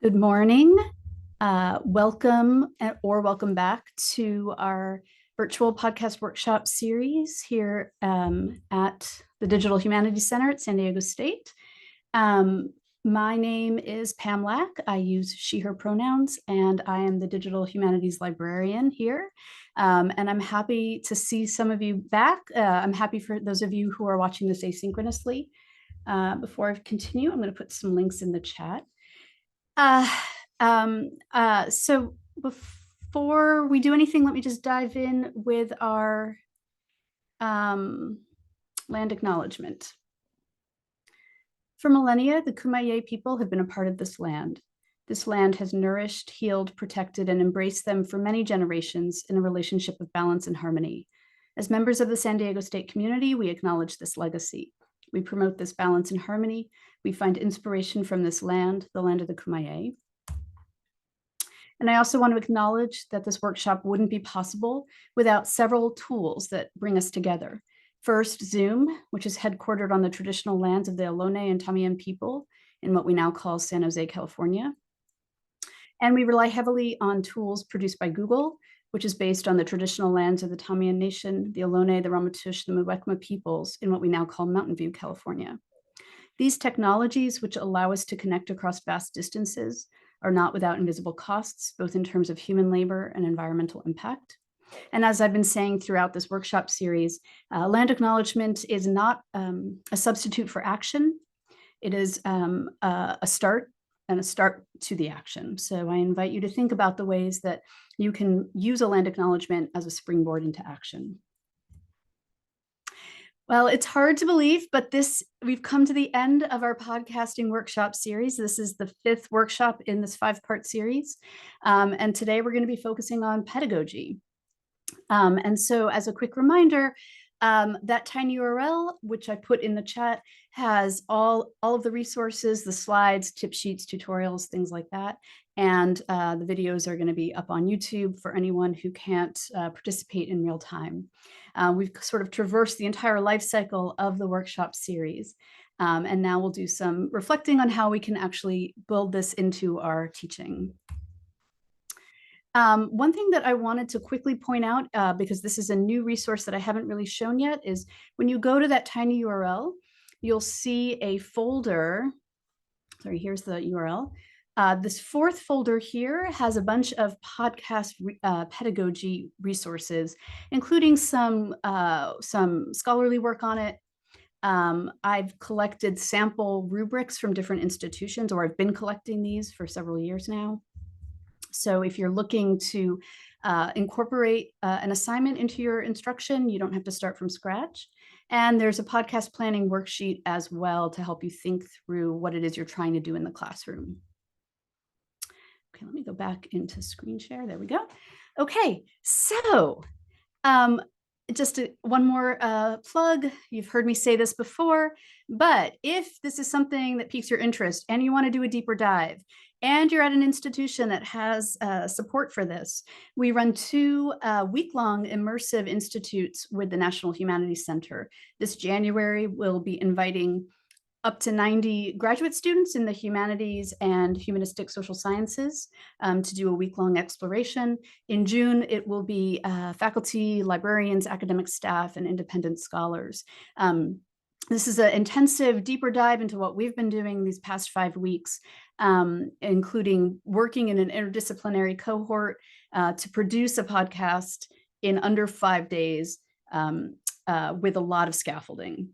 Good morning. Welcome welcome back to our virtual podcast workshop series here at the Digital Humanities Center at San Diego State. My name is Pam Lach. I use she, her pronouns, and I am the Digital Humanities Librarian here. And I'm happy to see some of you back. I'm happy for those of you who are watching this asynchronously. Before I continue, I'm going to put some links in the chat. So before we do anything, let me just dive in with our land acknowledgement. For millennia, the Kumeyaay people have been a part of this land. This land has nourished, healed, protected, and embraced them for many generations in a relationship of balance and harmony. As members of the San Diego State community, we acknowledge this legacy. We promote this balance and harmony. We find inspiration from this land, the land of the Kumeyaay. And I also want to acknowledge that this workshop wouldn't be possible without several tools that bring us together. First, Zoom, which is headquartered on the traditional lands of the Ohlone and Tamiami people in what we now call San Jose, California. And we rely heavily on tools produced by Google, which is based on the traditional lands of the Tamiami Nation, the Ohlone, the Ramaytush, the Muwekma peoples in what we now call Mountain View, California. These technologies, which allow us to connect across vast distances, are not without invisible costs, both in terms of human labor and environmental impact. And as I've been saying throughout this workshop series, land acknowledgement is not a substitute for action. It is a start to the action. So I invite you to think about the ways that you can use a land acknowledgement as a springboard into action. Well, it's hard to believe, but we've come to the end of our podcasting workshop series. This is the 5th workshop in this 5-part series. And today we're going to be focusing on pedagogy. And so as a quick reminder, that tiny URL, which I put in the chat, has all of the resources, the slides, tip sheets, tutorials, things like that. And the videos are going to be up on YouTube for anyone who can't participate in real time. We've sort of traversed the entire life cycle of the workshop series. And now we'll do some reflecting on how we can actually build this into our teaching. One thing that I wanted to quickly point out, because this is a new resource that I haven't really shown yet, is when you go to that tiny URL, you'll see a folder. Sorry, here's the URL. This 4th folder here has a bunch of podcast pedagogy resources, including some scholarly work on it. I've collected sample rubrics from different institutions, or I've been collecting these for several years now. So if you're looking to incorporate an assignment into your instruction, you don't have to start from scratch. And there's a podcast planning worksheet as well to help you think through what it is you're trying to do in the classroom. Okay, let me go back into screen share. There we go. Okay, so just one more plug. You've heard me say this before, but if this is something that piques your interest and you want to do a deeper dive, and you're at an institution that has support for this, we run 2 week-long immersive institutes with the National Humanities Center. This January, we'll be inviting up to 90 graduate students in the humanities and humanistic social sciences to do a week-long exploration. In June, it will be faculty, librarians, academic staff, and independent scholars. This is an intensive, deeper dive into what we've been doing these past 5 weeks, including working in an interdisciplinary cohort to produce a podcast in under 5 days with a lot of scaffolding.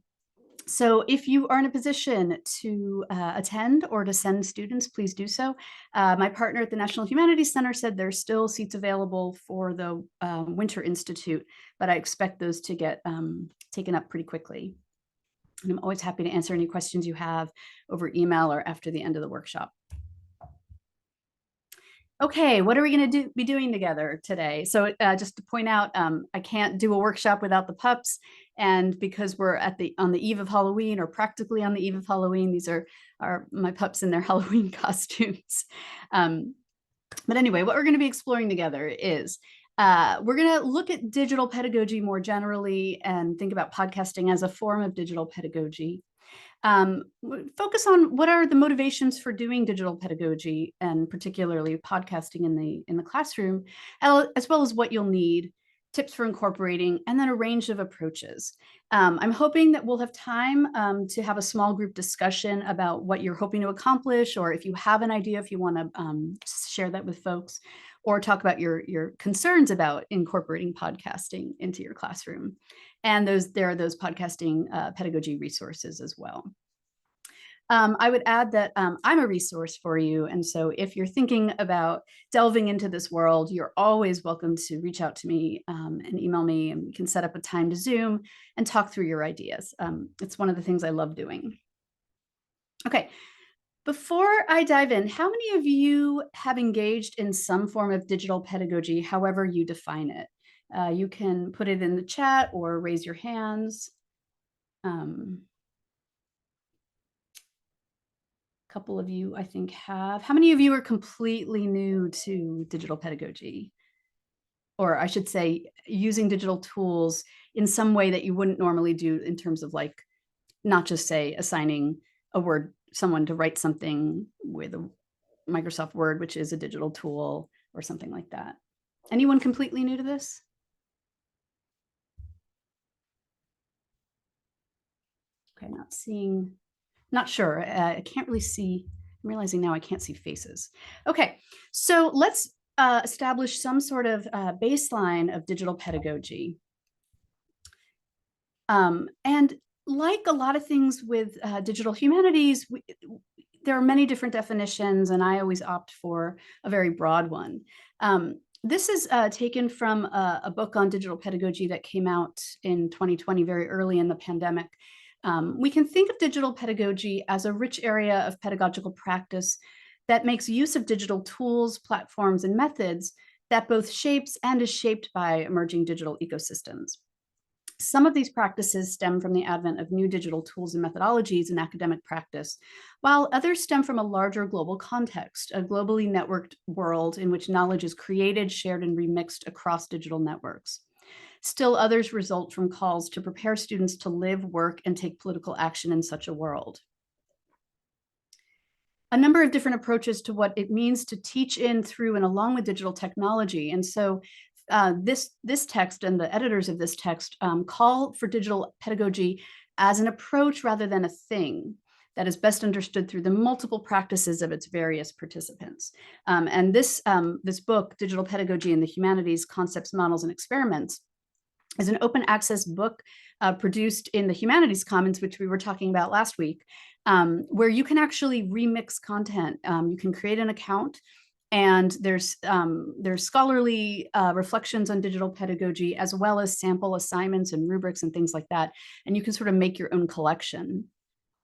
So if you are in a position to attend or to send students, please do so. My partner at the National Humanities Center said there's still seats available for the Winter Institute, but I expect those to get taken up pretty quickly. And I'm always happy to answer any questions you have over email or after the end of the workshop. Okay, what are we going to be doing together today? So just to point out, I can't do a workshop without the pups. And because we're on the eve of Halloween, or practically on the eve of Halloween, these are my pups in their Halloween costumes. But anyway, what we're going to be exploring together is we're going to look at digital pedagogy more generally and think about podcasting as a form of digital pedagogy. Focus on what are the motivations for doing digital pedagogy, and particularly podcasting in the classroom, as well as what you'll need, tips for incorporating, and then a range of approaches. I'm hoping that we'll have time to have a small group discussion about what you're hoping to accomplish, or if you have an idea, if you want to share that with folks, or talk about your concerns about incorporating podcasting into your classroom. And there are those podcasting pedagogy resources as well. I would add that I'm a resource for you. And so if you're thinking about delving into this world, you're always welcome to reach out to me and email me, and we can set up a time to Zoom and talk through your ideas. It's one of the things I love doing. Okay. Before I dive in, how many of you have engaged in some form of digital pedagogy, however you define it? You can put it in the chat or raise your hands. Couple of you, I think, have. How many of you are completely new to digital pedagogy? Or I should say, using digital tools in some way that you wouldn't normally do, in terms of like, not just say assigning someone to write something with a Microsoft Word, which is a digital tool, or something like that. Anyone completely new to this? Okay, not sure. I can't really see. I'm realizing now I can't see faces. Okay, so let's establish some sort of baseline of digital pedagogy. And like a lot of things with digital humanities, there are many different definitions, and I always opt for a very broad one. This is taken from a book on digital pedagogy that came out in 2020, very early in the pandemic. We can think of digital pedagogy as a rich area of pedagogical practice that makes use of digital tools, platforms, and methods that both shapes and is shaped by emerging digital ecosystems. Some of these practices stem from the advent of new digital tools and methodologies in academic practice, while others stem from a larger global context, a globally networked world in which knowledge is created, shared, and remixed across digital networks. Still others result from calls to prepare students to live, work, and take political action in such a world. A number of different approaches to what it means to teach in, through, and along with digital technology. And so this text and the editors of this text call for digital pedagogy as an approach rather than a thing that is best understood through the multiple practices of its various participants. And this book, Digital Pedagogy in the Humanities, Concepts, Models, and Experiments, is an open access book produced in the Humanities Commons, which we were talking about last week, where you can actually remix content. You can create an account, and there's scholarly reflections on digital pedagogy, as well as sample assignments and rubrics and things like that. And you can sort of make your own collection.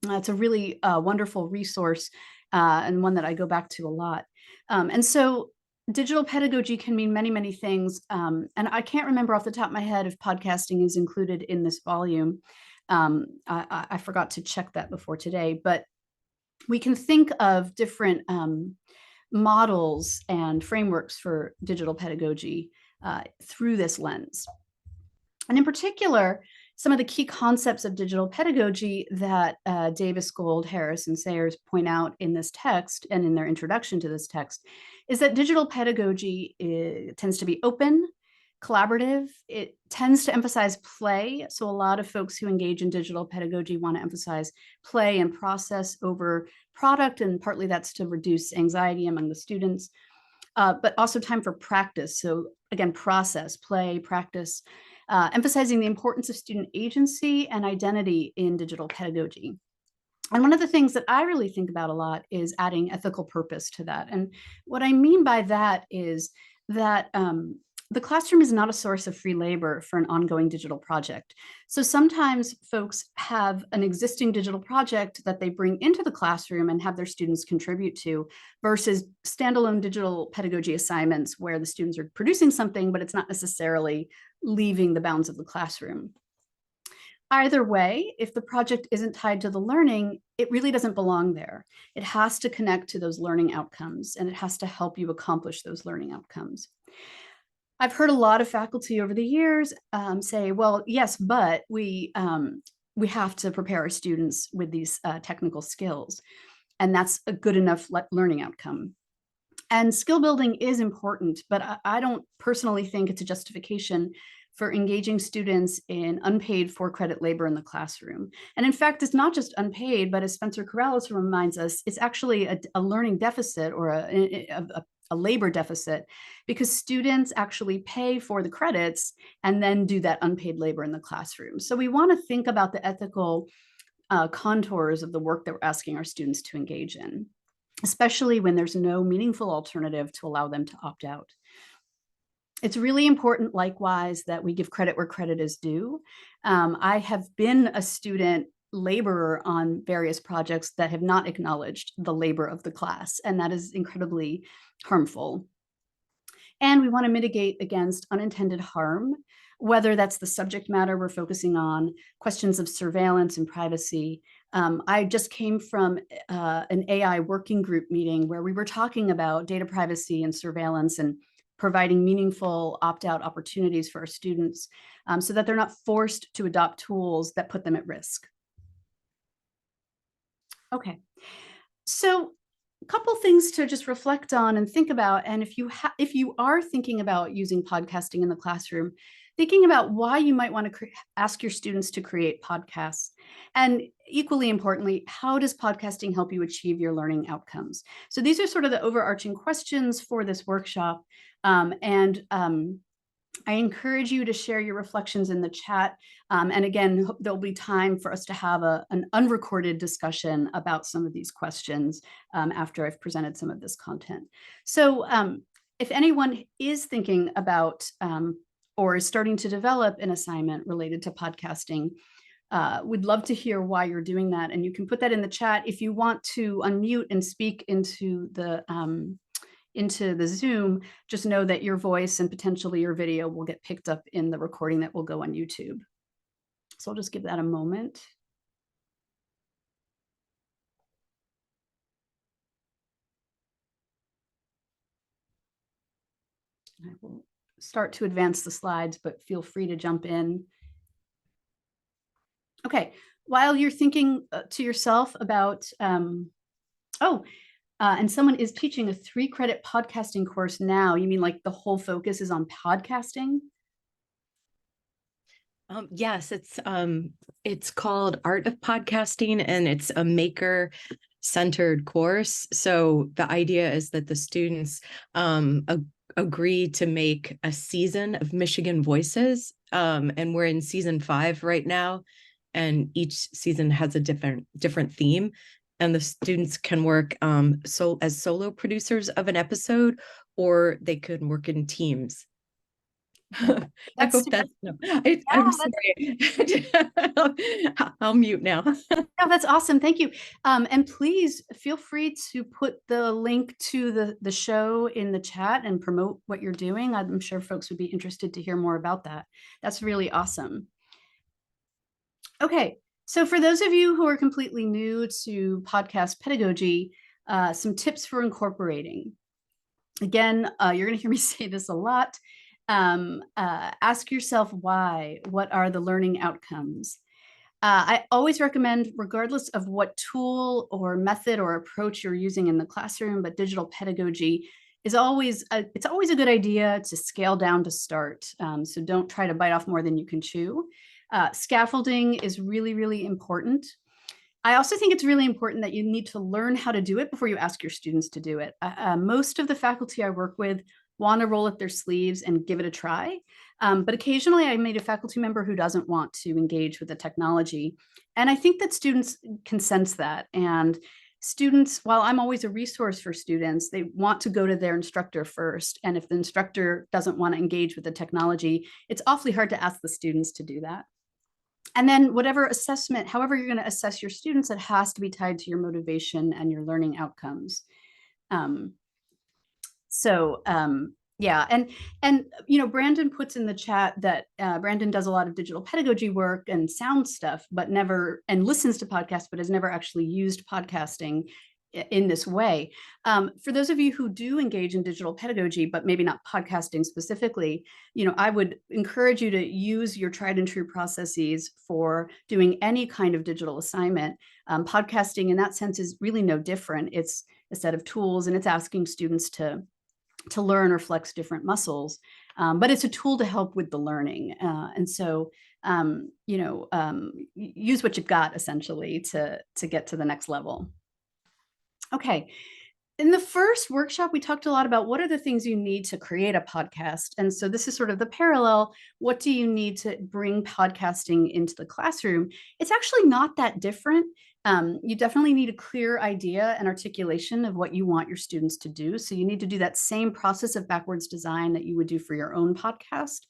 It's a really wonderful resource, and one that I go back to a lot. And so digital pedagogy can mean many, many things. And I can't remember off the top of my head if podcasting is included in this volume. I forgot to check that before today, but we can think of different models and frameworks for digital pedagogy through this lens. And in particular, some of the key concepts of digital pedagogy that Davis, Gold, Harris, and Sayers point out in this text and in their introduction to this text is that digital pedagogy tends to be open, collaborative. It tends to emphasize play. So a lot of folks who engage in digital pedagogy want to emphasize play and process over product, and partly that's to reduce anxiety among the students, but also time for practice. So again, process, play, practice, emphasizing the importance of student agency and identity in digital pedagogy. And one of the things that I really think about a lot is adding ethical purpose to that. And what I mean by that is that the classroom is not a source of free labor for an ongoing digital project. So sometimes folks have an existing digital project that they bring into the classroom and have their students contribute to, versus standalone digital pedagogy assignments where the students are producing something, but it's not necessarily leaving the bounds of the classroom. Either way, if the project isn't tied to the learning, it really doesn't belong there. It has to connect to those learning outcomes, and it has to help you accomplish those learning outcomes. I've heard a lot of faculty over the years say, well, yes, but we we have to prepare our students with these technical skills. And that's a good enough learning outcome. And skill building is important, but I don't personally think it's a justification for engaging students in unpaid for-credit labor in the classroom. And in fact, it's not just unpaid, but as Spencer Corrales reminds us, it's actually a learning deficit or a labor deficit, because students actually pay for the credits and then do that unpaid labor in the classroom. So we want to think about the ethical contours of the work that we're asking our students to engage in, especially when there's no meaningful alternative to allow them to opt out. It's really important, likewise, that we give credit where credit is due. I have been a student laborer on various projects that have not acknowledged the labor of the class, and that is incredibly harmful. And we want to mitigate against unintended harm, whether that's the subject matter we're focusing on, questions of surveillance and privacy. I just came from an AI working group meeting where we were talking about data privacy and surveillance and providing meaningful opt-out opportunities for our students so that they're not forced to adopt tools that put them at risk. Okay, so a couple things to just reflect on and think about. And if you are thinking about using podcasting in the classroom, thinking about why you might want to ask your students to create podcasts. And equally importantly, how does podcasting help you achieve your learning outcomes? So these are sort of the overarching questions for this workshop. I encourage you to share your reflections in the chat. And again, there'll be time for us to have an unrecorded discussion about some of these questions after I've presented some of this content. So if anyone is thinking about or is starting to develop an assignment related to podcasting, we'd love to hear why you're doing that. And you can put that in the chat. If you want to unmute and speak into the Zoom, just know that your voice and potentially your video will get picked up in the recording that will go on YouTube. So I'll just give that a moment. I will start to advance the slides, but feel free to jump in. Okay, while you're thinking to yourself about, and someone is teaching a 3-credit podcasting course now. You mean like the whole focus is on podcasting? Yes, it's called Art of Podcasting, and it's a maker-centered course. So the idea is that the students agree to make a season of Michigan Voices, and we're in season 5 right now, and each season has a different theme. And the students can work as solo producers of an episode, or they could work in teams. I hope that's no. I'm sorry. I'll mute now. No, that's awesome. Thank you. And please feel free to put the link to the show in the chat and promote what you're doing. I'm sure folks would be interested to hear more about that. That's really awesome. Okay, so for those of you who are completely new to podcast pedagogy, some tips for incorporating. Again, you're going to hear me say this a lot. Ask yourself why. What are the learning outcomes? I always recommend, regardless of what tool or method or approach you're using in the classroom, but digital pedagogy is always, it's always a good idea to scale down to start. So don't try to bite off more than you can chew. Scaffolding is really, really important. I also think it's really important that you need to learn how to do it before you ask your students to do it. Most of the faculty I work with want to roll up their sleeves and give it a try. But occasionally I meet a faculty member who doesn't want to engage with the technology. And I think that students can sense that. And students, while I'm always a resource for students, they want to go to their instructor first. And if the instructor doesn't want to engage with the technology, it's awfully hard to ask the students to do that. And then whatever assessment, however you're going to assess your students, it has to be tied to your motivation and your learning outcomes. Yeah, and you know, Brandon puts in the chat that Brandon does a lot of digital pedagogy work and sound stuff, but never, and listens to podcasts, but has never actually used podcasting in this way. For those of you who do engage in digital pedagogy, but maybe not podcasting specifically, I would encourage you to use your tried and true processes for doing any kind of digital assignment. Podcasting in that sense is really no different. It's a set of tools, and it's asking students to learn or flex different muscles, but it's a tool to help with the learning. And so, use what you've got essentially to get to the next level. Okay. In the first workshop, we talked a lot about what are the things you need to create a podcast. And so this is sort of the parallel. What do you need to bring podcasting into the classroom? It's actually not that different. You definitely need a clear idea and articulation of what you want your students to do. So you need to do that same process of backwards design that you would do for your own podcast.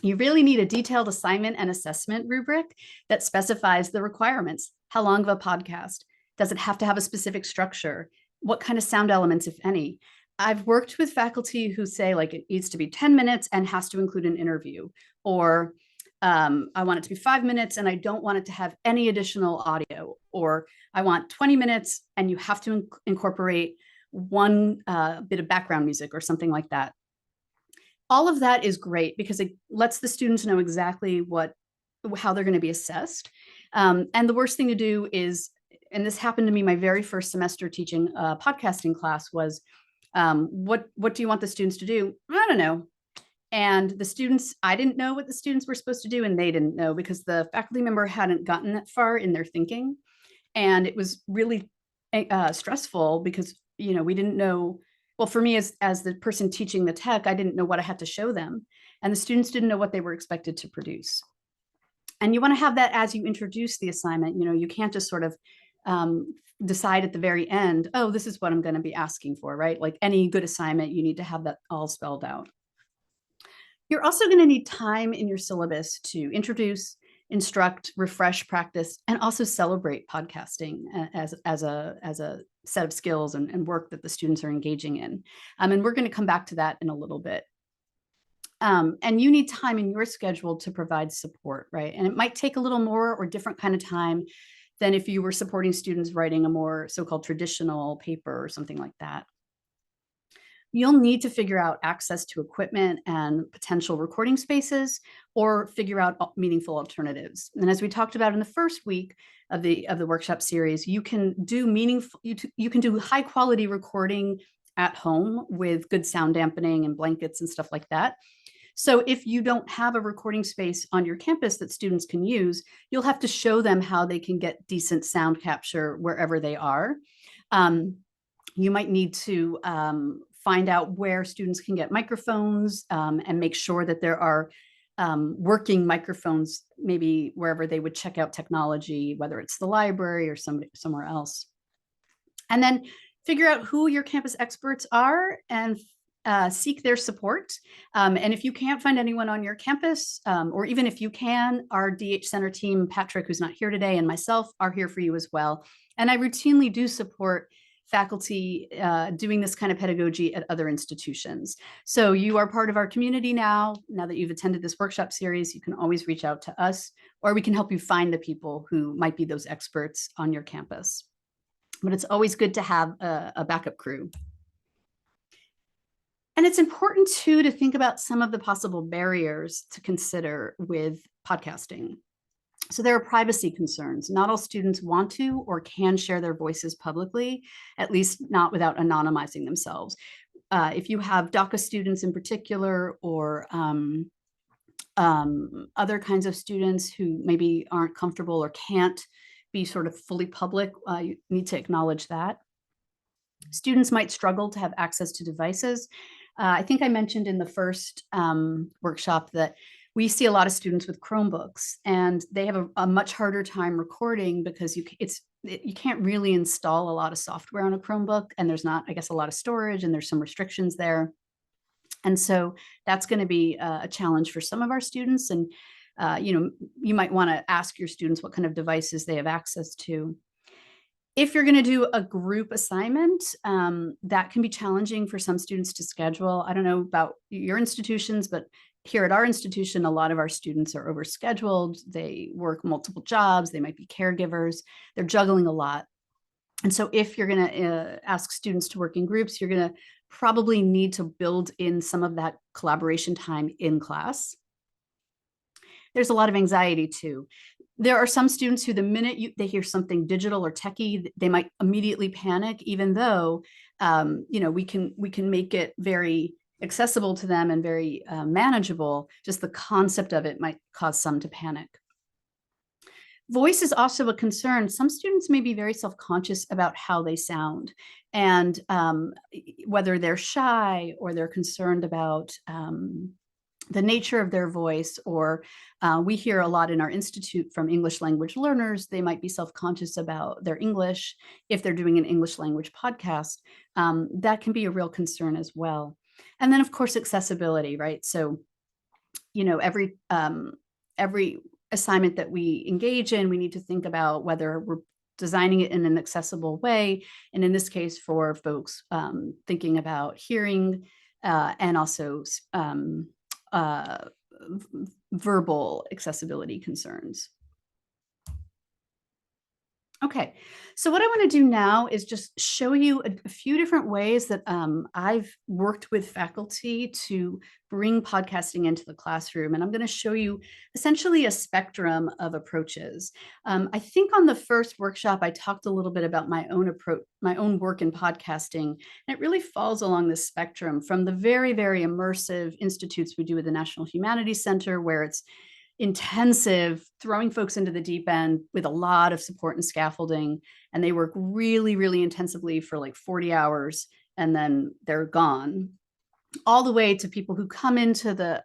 You really need a detailed assignment and assessment rubric that specifies the requirements. How long of a podcast? Does it have to have a specific structure? What kind of sound elements, if any? I've worked with faculty who say like it needs to be 10 minutes and has to include an interview, or I want it to be 5 minutes and I don't want it to have any additional audio, or I want 20 minutes and you have to incorporate one bit of background music or something like that. All of that is great because it lets the students know exactly how they're going to be assessed. And the worst thing to do is, and this happened to me my very first semester teaching a podcasting class, was what do you want the students to do? I don't know. And the students, I didn't know what the students were supposed to do, and they didn't know because the faculty member hadn't gotten that far in their thinking. And it was really stressful because, we didn't know, well, for me as the person teaching the tech, I didn't know what I had to show them. And the students didn't know what they were expected to produce. And you want to have that as you introduce the assignment. You can't just sort of decide at the very end, oh, this is what I'm going to be asking for, right? Like any good assignment, you need to have that all spelled out. You're also going to need time in your syllabus to introduce, instruct, refresh, practice, and also celebrate podcasting as a set of skills and work that the students are engaging in. And we're going to come back to that in a little bit. And you need time in your schedule to provide support, right? And it might take a little more or different kind of time than if you were supporting students writing a more so-called traditional paper or something like that. You'll need to figure out access to equipment and potential recording spaces, or figure out meaningful alternatives. And as we talked about in the first week of the workshop series, you can do you can do high quality recording at home with good sound dampening and blankets and stuff like that. So if you don't have a recording space on your campus that students can use, you'll have to show them how they can get decent sound capture wherever they are. You might need to find out where students can get microphones and make sure that there are working microphones, maybe wherever they would check out technology, whether it's the library or somewhere else. And then figure out who your campus experts are and seek their support. And if you can't find anyone on your campus, or even if you can, our DH Center team, Patrick, who's not here today, and myself are here for you as well. And I routinely do support faculty doing this kind of pedagogy at other institutions. So you are part of our community now that you've attended this workshop series. You can always reach out to us, or we can help you find the people who might be those experts on your campus. But it's always good to have a backup crew. And it's important too to think about some of the possible barriers to consider with podcasting. So there are privacy concerns. Not all students want to or can share their voices publicly, at least not without anonymizing themselves. If you have DACA students in particular, or other kinds of students who maybe aren't comfortable or can't be sort of fully public, you need to acknowledge that. Students might struggle to have access to devices. I think I mentioned in the first workshop that we see a lot of students with Chromebooks, and they have a much harder time recording because you can't really install a lot of software on a Chromebook, and there's not, I guess, a lot of storage, and there's some restrictions there. And so that's going to be a challenge for some of our students. And you might want to ask your students what kind of devices they have access to. If you're going to do a group assignment, that can be challenging for some students to schedule. I don't know about your institutions, but here at our institution, a lot of our students are overscheduled. They work multiple jobs. They might be caregivers. They're juggling a lot. And so if you're going to ask students to work in groups, you're going to probably need to build in some of that collaboration time in class. There's a lot of anxiety too. There are some students who the minute they hear something digital or techie, they might immediately panic, even though we can make it very accessible to them and very manageable. Just the concept of it might cause some to panic. Voice is also a concern. Some students may be very self-conscious about how they sound, and whether they're shy or they're concerned about the nature of their voice, or we hear a lot in our institute from English language learners, they might be self-conscious about their English if they're doing an English language podcast. That can be a real concern as well. And then of course, accessibility, right? So, every assignment that we engage in, we need to think about whether we're designing it in an accessible way. And in this case, for folks thinking about hearing and also verbal accessibility concerns. Okay, so what I want to do now is just show you a few different ways that I've worked with faculty to bring podcasting into the classroom. And I'm going to show you essentially a spectrum of approaches. I think on the first workshop, I talked a little bit about my own approach, my own work in podcasting. And it really falls along this spectrum from the very, very immersive institutes we do at the National Humanities Center, where it's intensive, throwing folks into the deep end with a lot of support and scaffolding. And they work really, really intensively for like 40 hours and then they're gone. All the way to people who come into the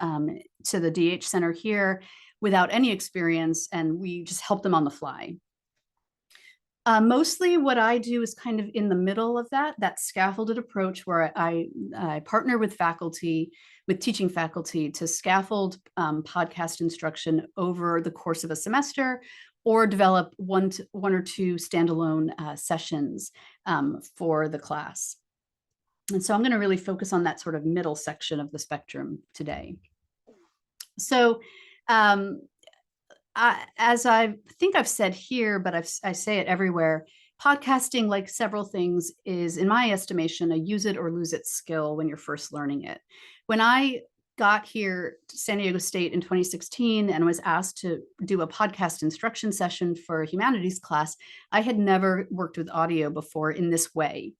DH Center here without any experience, and we just help them on the fly. Mostly what I do is kind of in the middle of that scaffolded approach where I partner with faculty, with teaching faculty to scaffold podcast instruction over the course of a semester, or develop one or two standalone sessions for the class. And so I'm going to really focus on that sort of middle section of the spectrum today. So as I think I've said here, but I say it everywhere, podcasting, like several things, is, in my estimation, a use it or lose it skill when you're first learning it. When I got here to San Diego State in 2016 and was asked to do a podcast instruction session for a humanities class, I had never worked with audio before in this way.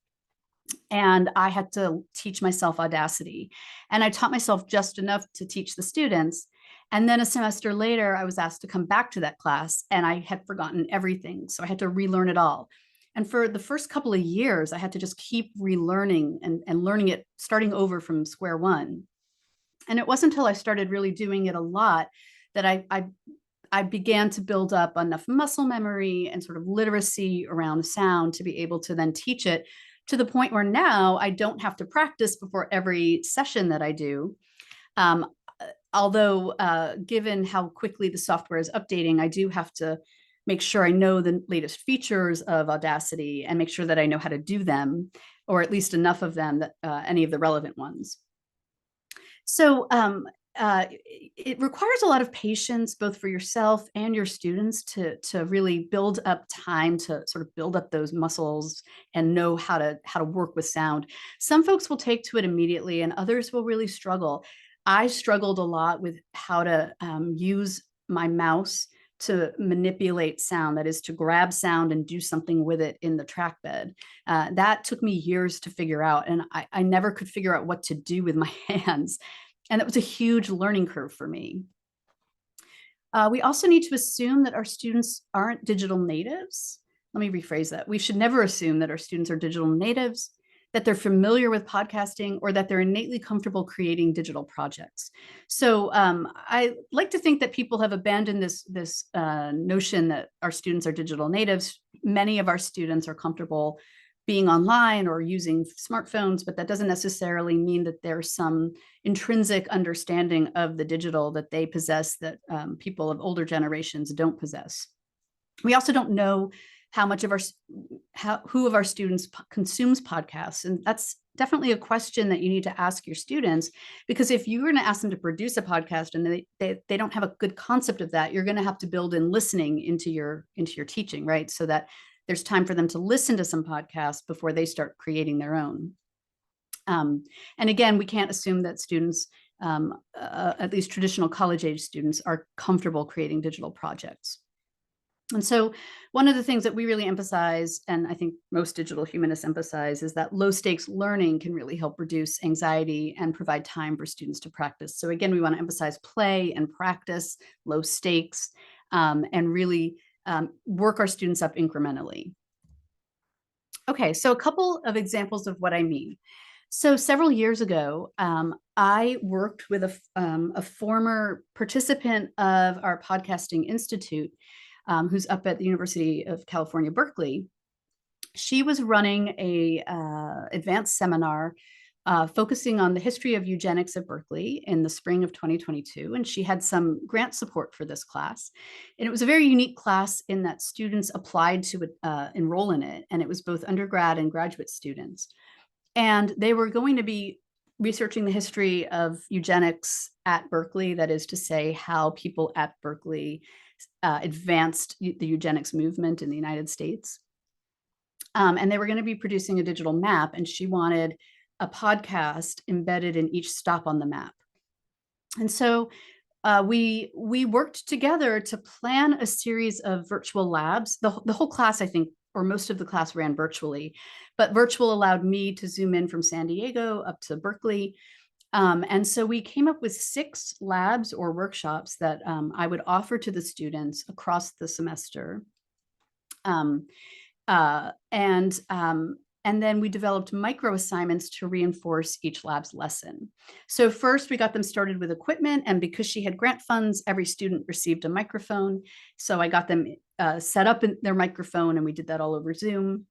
And I had to teach myself Audacity. And I taught myself just enough to teach the students. And then a semester later, I was asked to come back to that class and I had forgotten everything. So I had to relearn it all. And for the first couple of years, I had to just keep relearning and learning it, starting over from square one. And it wasn't until I started really doing it a lot that I began to build up enough muscle memory and sort of literacy around sound to be able to then teach it, to the point where now I don't have to practice before every session that I do. Although given how quickly the software is updating, I do have to make sure I know the latest features of Audacity and make sure that I know how to do them, or at least enough of them, that any of the relevant ones. So it requires a lot of patience, both for yourself and your students, to really build up time to sort of build up those muscles and know how to work with sound. Some folks will take to it immediately and others will really struggle. I struggled a lot with how to use my mouse to manipulate sound, that is to grab sound and do something with it in the trackbed. That took me years to figure out, and I never could figure out what to do with my hands. And that was a huge learning curve for me. We also need to assume that our students aren't digital natives. Let me rephrase that. We should never assume that our students are digital natives, that they're familiar with podcasting, or that they're innately comfortable creating digital projects. So I like to think that people have abandoned this notion that our students are digital natives. Many of our students are comfortable being online or using smartphones, but that doesn't necessarily mean that there's some intrinsic understanding of the digital that they possess that people of older generations don't possess. We also don't know how much of who of our students consumes podcasts. And that's definitely a question that you need to ask your students, because if you're going to ask them to produce a podcast and they don't have a good concept of that, you're going to have to build in listening into your teaching, right? So that There's time for them to listen to some podcasts before they start creating their own. And again, we can't assume that students, at least traditional college-age students, are comfortable creating digital projects. And so one of the things that we really emphasize, and I think most digital humanists emphasize, is that low stakes learning can really help reduce anxiety and provide time for students to practice. So again, we want to emphasize play and practice, low stakes, and really work our students up incrementally. Okay, so a couple of examples of what I mean. So several years ago, I worked with a former participant of our podcasting institute, who's up at the University of California, Berkeley. She was running a advanced seminar focusing on the history of eugenics at Berkeley in the spring of 2022. And she had some grant support for this class. And it was a very unique class in that students applied to enroll in it. And it was both undergrad and graduate students. And they were going to be researching the history of eugenics at Berkeley, that is to say, how people at Berkeley advanced the eugenics movement in the United States. And they were going to be producing a digital map, and she wanted a podcast embedded in each stop on the map. And so we worked together to plan a series of virtual labs. The whole class, I think, or most of the class ran virtually, but virtual allowed me to zoom in from San Diego up to Berkeley. And so we came up with 6 labs or workshops that I would offer to the students across the semester. And then we developed micro assignments to reinforce each lab's lesson. So first we got them started with equipment, and because she had grant funds, every student received a microphone. So I got them set up in their microphone, and we did that all over Zoom.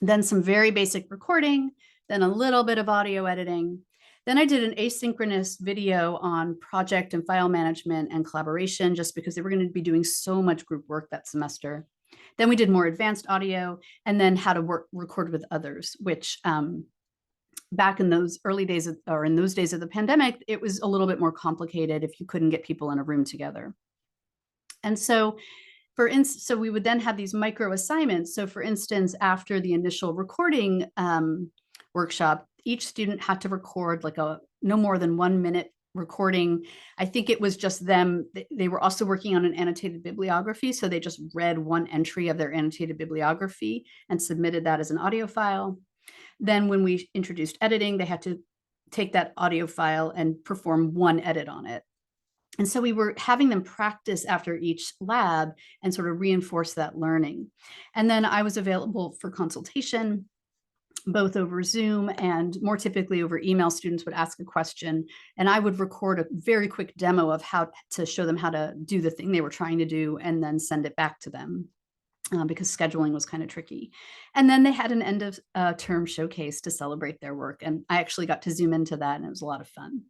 Then some very basic recording, then a little bit of audio editing. Then I did an asynchronous video on project and file management and collaboration, just because they were going to be doing so much group work that semester. Then we did more advanced audio, and then how to record with others, which back in those early days or in those days of the pandemic, it was a little bit more complicated if you couldn't get people in a room together. And so so we would then have these micro assignments. So for instance, after the initial recording workshop, each student had to record like no more than 1 minute recording. I think it was just them. They were also working on an annotated bibliography. So they just read one entry of their annotated bibliography and submitted that as an audio file. Then when we introduced editing, they had to take that audio file and perform one edit on it. And so we were having them practice after each lab and sort of reinforce that learning. And then I was available for consultation, both over Zoom and more typically over email. Students would ask a question, and I would record a very quick demo of how to show them how to do the thing they were trying to do and then send it back to them. Because scheduling was kind of tricky. And then they had an end of term showcase to celebrate their work. And I actually got to zoom into that, and it was a lot of fun.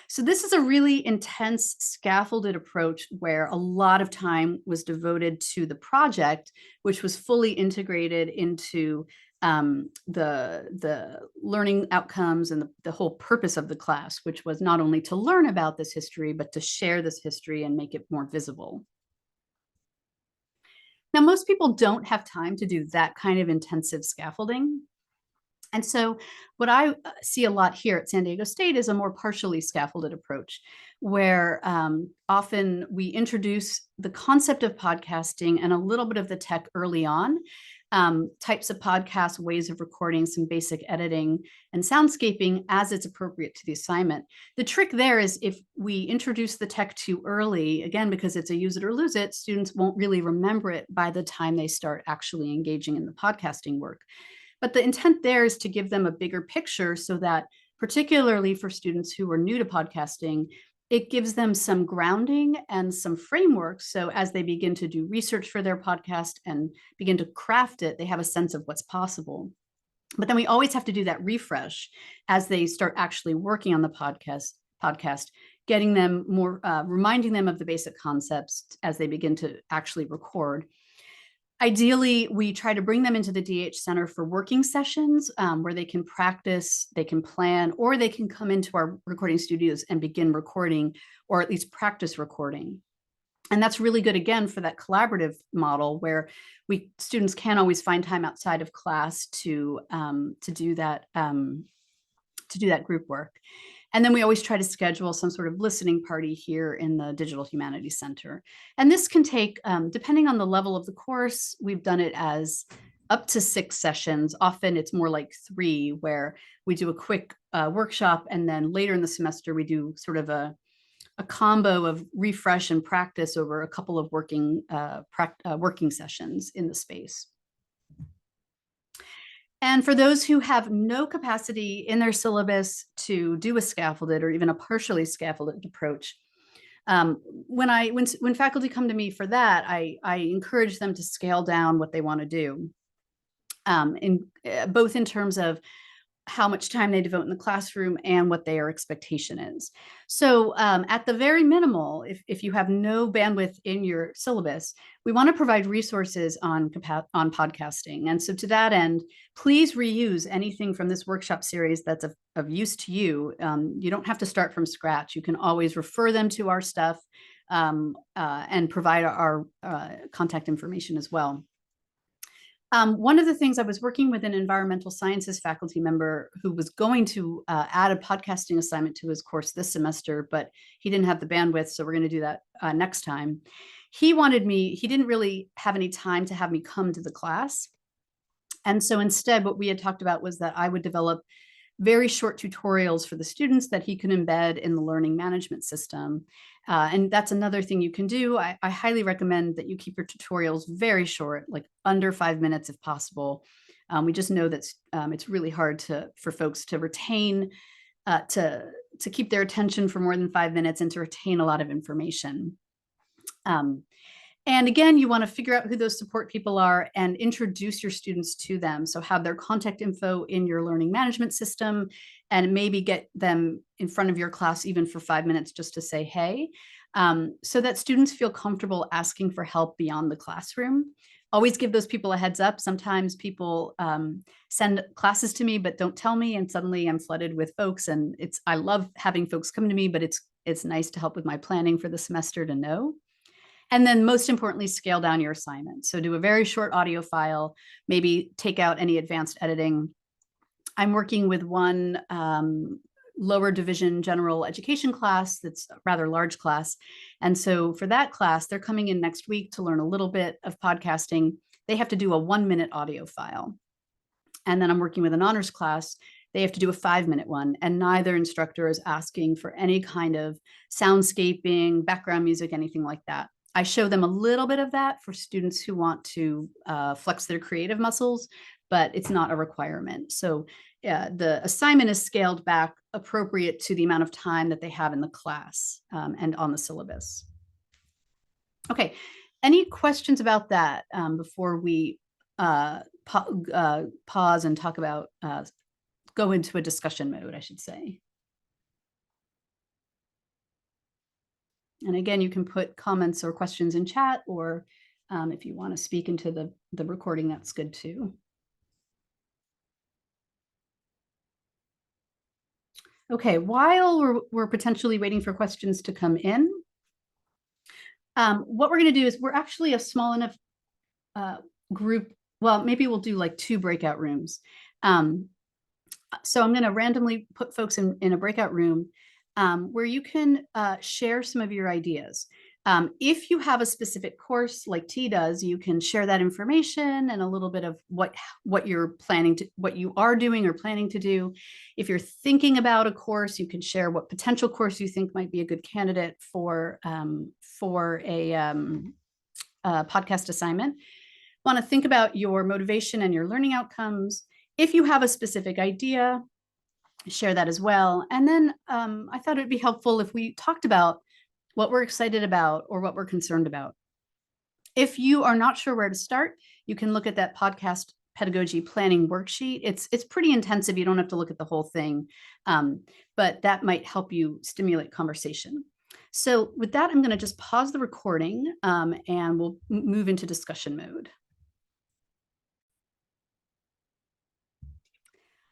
So this is a really intense scaffolded approach where a lot of time was devoted to the project, which was fully integrated into the learning outcomes and the whole purpose of the class, which was not only to learn about this history, but to share this history and make it more visible. Now, most people don't have time to do that kind of intensive scaffolding. And so what I see a lot here at San Diego State is a more partially scaffolded approach, where often we introduce the concept of podcasting and a little bit of the tech early on, types of podcasts, ways of recording, some basic editing and soundscaping as it's appropriate to the assignment. The trick there is if we introduce the tech too early, again, because it's a use it or lose it, students won't really remember it by the time they start actually engaging in the podcasting work. But the intent there is to give them a bigger picture so that, particularly for students who are new to podcasting, it gives them some grounding and some framework. So as they begin to do research for their podcast and begin to craft it, they have a sense of what's possible. But then we always have to do that refresh as they start actually working on the podcast, getting them more, reminding them of the basic concepts as they begin to actually record. Ideally, we try to bring them into the DH Center for working sessions where they can practice, they can plan, or they can come into our recording studios and begin recording, or at least practice recording. And that's really good, again, for that collaborative model where students can always find time outside of class to do that group work. And then we always try to schedule some sort of listening party here in the Digital Humanities Center. And this can take, depending on the level of the course, we've done it as up to 6 sessions. Often it's more like 3, where we do a quick workshop, and then later in the semester, we do sort of a combo of refresh and practice over a couple of working sessions in the space. And for those who have no capacity in their syllabus to do a scaffolded or even a partially scaffolded approach, when faculty come to me for that, I encourage them to scale down what they want to do, both in terms of how much time they devote in the classroom and what their expectation is. So at the very minimal, if you have no bandwidth in your syllabus, we want to provide resources on podcasting. And so to that end, please reuse anything from this workshop series that's of use to you. You don't have to start from scratch. You can always refer them to our stuff and provide our contact information as well. One of the things, I was working with an environmental sciences faculty member who was going to add a podcasting assignment to his course this semester, but he didn't have the bandwidth, so we're going to do that next time. He didn't really have any time to have me come to the class. And so instead, what we had talked about was that I would develop very short tutorials for the students that he can embed in the learning management system. And that's another thing you can do. I highly recommend that you keep your tutorials very short, like under 5 minutes if possible. We just know that it's really hard for folks to retain, to keep their attention for more than 5 minutes and to retain a lot of information. And again, you want to figure out who those support people are and introduce your students to them. So have their contact info in your learning management system, and maybe get them in front of your class even for 5 minutes just to say, hey, so that students feel comfortable asking for help beyond the classroom. Always give those people a heads up. Sometimes people send classes to me, but don't tell me. And suddenly I'm flooded with folks. And I love having folks come to me, but it's nice to help with my planning for the semester to know. And then most importantly, scale down your assignment. So do a very short audio file, maybe take out any advanced editing. I'm working with one lower division general education class that's a rather large class. And so for that class, they're coming in next week to learn a little bit of podcasting. They have to do a 1-minute audio file. And then I'm working with an honors class. They have to do a 5-minute one, and neither instructor is asking for any kind of soundscaping, background music, anything like that. I show them a little bit of that for students who want to flex their creative muscles, but it's not a requirement. So the assignment is scaled back appropriate to the amount of time that they have in the class and on the syllabus. Okay, any questions about that before we pause and talk about, go into a discussion mode, I should say. And again, you can put comments or questions in chat, or if you want to speak into the recording, that's good too. Okay, while we're potentially waiting for questions to come in, what we're going to do is, we're actually a small enough group. Well, maybe we'll do like 2 breakout rooms. So I'm going to randomly put folks in a breakout room where you can share some of your ideas. If you have a specific course like T does, you can share that information and a little bit of what you are doing or planning to do. If you're thinking about a course, you can share what potential course you think might be a good candidate for a podcast assignment. Want to think about your motivation and your learning outcomes. If you have a specific idea, share that as well. And then I thought it'd be helpful if we talked about what we're excited about or what we're concerned about. If you are not sure where to start, you can look at that podcast pedagogy planning worksheet. It's pretty intensive. You don't have to look at the whole thing, but that might help you stimulate conversation. So with that, I'm going to just pause the recording and we'll move into discussion mode.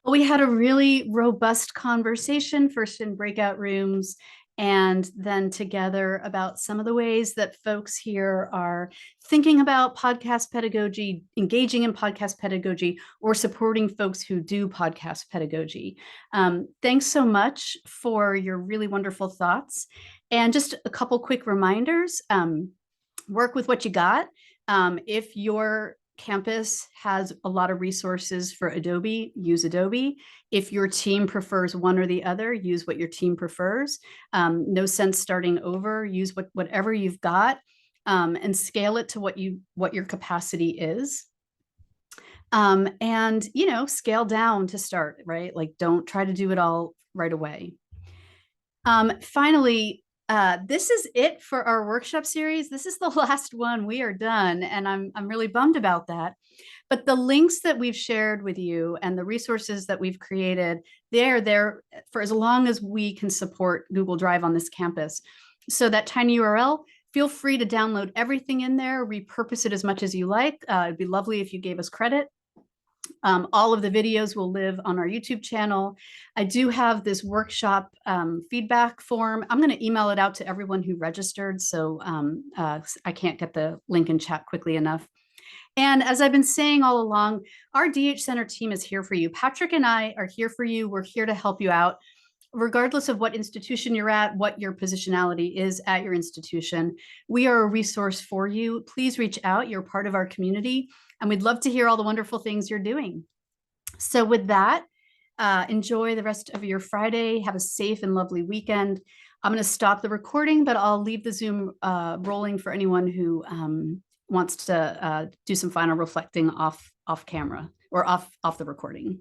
We had a really robust conversation, first in breakout rooms, and then together about some of the ways that folks here are thinking about podcast pedagogy, engaging in podcast pedagogy, or supporting folks who do podcast pedagogy. Thanks so much for your really wonderful thoughts. And just a couple quick reminders, work with what you got. If your campus has a lot of resources for Adobe, use Adobe. If your team prefers one or the other, use what your team prefers. No sense starting over, use whatever you've got, and scale it to what your capacity is. And, scale down to start, right? Like, don't try to do it all right away. Finally, this is it for our workshop series. This is the last one. We are done, and I'm really bummed about that. But the links that we've shared with you and the resources that we've created, they're there for as long as we can support Google Drive on this campus. So that tiny URL, feel free to download everything in there, repurpose it as much as you like. It'd be lovely if you gave us credit. All of the videos will live on our YouTube channel. I do have this workshop feedback form. I'm going to email it out to everyone who registered, so I can't get the link in chat quickly enough. And as I've been saying all along, our DH Center team is here for you. Patrick and I are here for you. We're here to help you out, regardless of what institution you're at, what your positionality is at your institution. We are a resource for you. Please reach out. You're part of our community, and we'd love to hear all the wonderful things you're doing. So with that, enjoy the rest of your Friday. Have a safe and lovely weekend. I'm going to stop the recording, but I'll leave the Zoom rolling for anyone who wants to do some final reflecting off camera or off the recording.